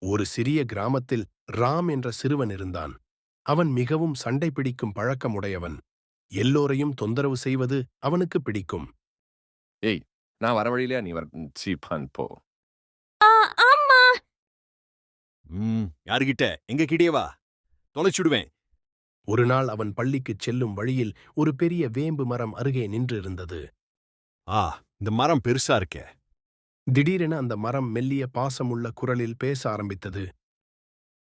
ஒரு சிறிய கிராமத்தில் ராம் என்ற சிறுவன் இருந்தான். அவன் மிகவும் சண்டை பிடிக்கும் பழக்கமுடையவன். எல்லோரையும் தொந்தரவு செய்வது அவனுக்கு பிடிக்கும். ஏய், நான் வர வழியிலயா நீ வர போ. ஆ, ஆமா. யாருகிட்ட? எங்க கிட்டே வா, தொலைச்சுடுவேன். ஒரு நாள் அவன் பள்ளிக்குச் செல்லும் வழியில் ஒரு பெரிய வேம்பு மரம் அருகே நின்றிருந்தது. இந்த மரம் பெருசா இருக்கே. திடீரென அந்த மரம் மெல்லிய பாசமுள்ள குரலில் பேச ஆரம்பித்தது.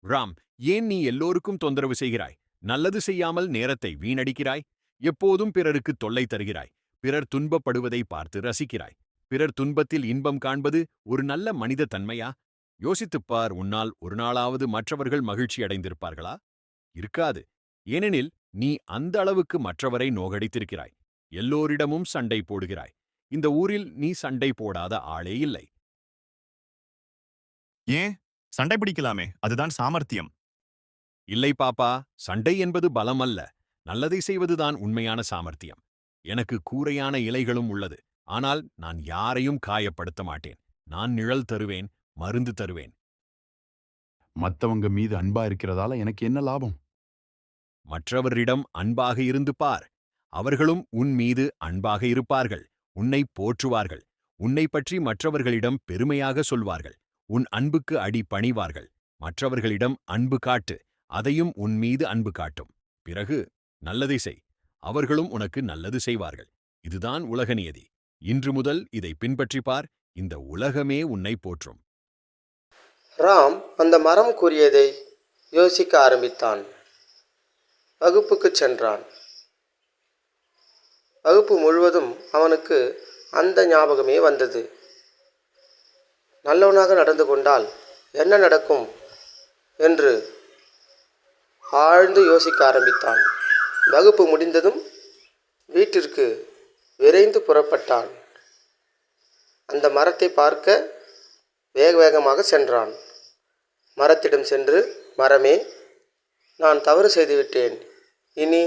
ராம், ஏன் நீ எல்லோருக்கும் தொந்தரவு செய்கிறாய்? நல்லது செய்யாமல் நேரத்தை வீணடிக்கிறாய். எப்போதும் பிறருக்கு தொல்லை தருகிறாய். பிறர் துன்பப்படுவதை பார்த்து ரசிக்கிறாய். பிறர் துன்பத்தில் இன்பம் காண்பது ஒரு நல்ல மனித தன்மையா? யோசித்துப்பார், உன்னால் ஒரு நாளாவது மற்றவர்கள் மகிழ்ச்சி அடைந்திருப்பார்களா? இருக்காது. ஏனெனில் நீ அந்த அளவுக்கு மற்றவரை நோகடித்திருக்கிறாய். எல்லோரிடமும் சண்டை போடுகிறாய். இந்த ஊரில் நீ சண்டை போடாத ஆளே இல்லை. ஏன் சண்டை பிடிக்கலாமே, அதுதான் சாமர்த்தியம். இல்லை பாப்பா, சண்டை என்பது பலம் அல்ல, நல்லதை செய்வதுதான் உண்மையான சாமர்த்தியம். எனக்கு கூரையான இலைகளும் உள்ளது, ஆனால் நான் யாரையும் காயப்படுத்த மாட்டேன். நான் நிழல் தருவேன், மருந்து தருவேன். மத்தவங்க மீது அன்பா இருக்கிறதால எனக்கு என்ன லாபம்? மற்றவரிடம் அன்பாக இருந்து பார். அவர்களும் உன் மீது அன்பாக இருப்பார்கள். உன்னை போற்றுவார்கள். உன்னை பற்றி மற்றவர்களிடம் பெருமையாக சொல்வார்கள். உன் அன்புக்கு அடி பணிவார்கள். மற்றவர்களிடம் அன்பு காட்டு, அதையும் உன் மீது அன்பு காட்டும். பிறகு நல்லதை செய், அவர்களும் உனக்கு நல்லது செய்வார்கள். இதுதான் உலக நியதி. இன்று முதல் இதை பின்பற்றிப்பார், இந்த உலகமே உன்னை போற்றும். ராம் அந்த மரம் கூறியதை யோசிக்க ஆரம்பித்தான். வகுப்புக்குச் சென்றான். வகுப்பு முழுவதும் அவனுக்கு அந்த ஞாபகமே வந்தது. நல்லவனாக நடந்து கொண்டால் என்ன நடக்கும் என்று ஆழ்ந்து யோசிக்க ஆரம்பித்தான். வகுப்பு முடிந்ததும் வீட்டிற்கு விரைந்து புறப்பட்டான். அந்த மரத்தை பார்க்க வேக வேகமாக சென்றான். மரத்திடம் சென்று, மரமே, நான் தவறு செய்துவிட்டேன். இனி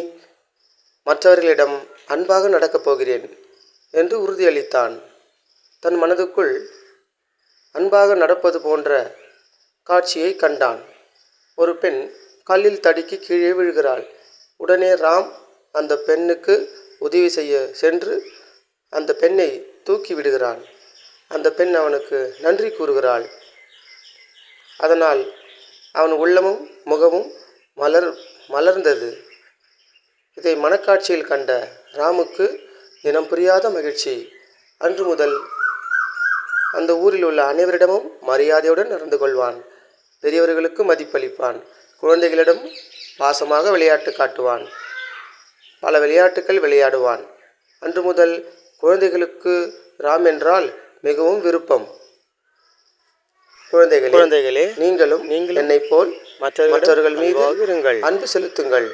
மற்றவர்களிடம் அன்பாக நடக்கப் போகிறேன் என்று உறுதியளித்தான். தன் மனதுக்குள் அன்பாக நடப்பது போன்ற காட்சியை கண்டான். ஒரு பெண் கல்லில் தடுக்கி கீழே விழுகிறாள். உடனே ராம் அந்த பெண்ணுக்கு உதவி செய்ய சென்று அந்த பெண்ணை தூக்கி விடுகிறான். அந்த பெண் அவனுக்கு நன்றி கூறுகிறாள். அதனால் அவன் உள்ளமும் முகமும் மலர்ந்தது. இதை மனக்காட்சியில் கண்ட ராமுக்கு இனம் புரியாத மகிழ்ச்சி. அன்று முதல் அந்த ஊரில் உள்ள அனைவரிடமும் மரியாதையுடன் நடந்து கொள்வான். பெரியவர்களுக்கு மதிப்பளிப்பான். குழந்தைகளிடம் பாசமாக விளையாட்டு காட்டுவான். பல விளையாட்டுகள் விளையாடுவான். அன்று முதல் குழந்தைகளுக்கு ராம் என்றால் மிகவும் விருப்பம். குழந்தைகளே, நீங்களும் என்னைப் போல் மற்றவர்கள் மீது அன்பு செலுத்துங்கள்.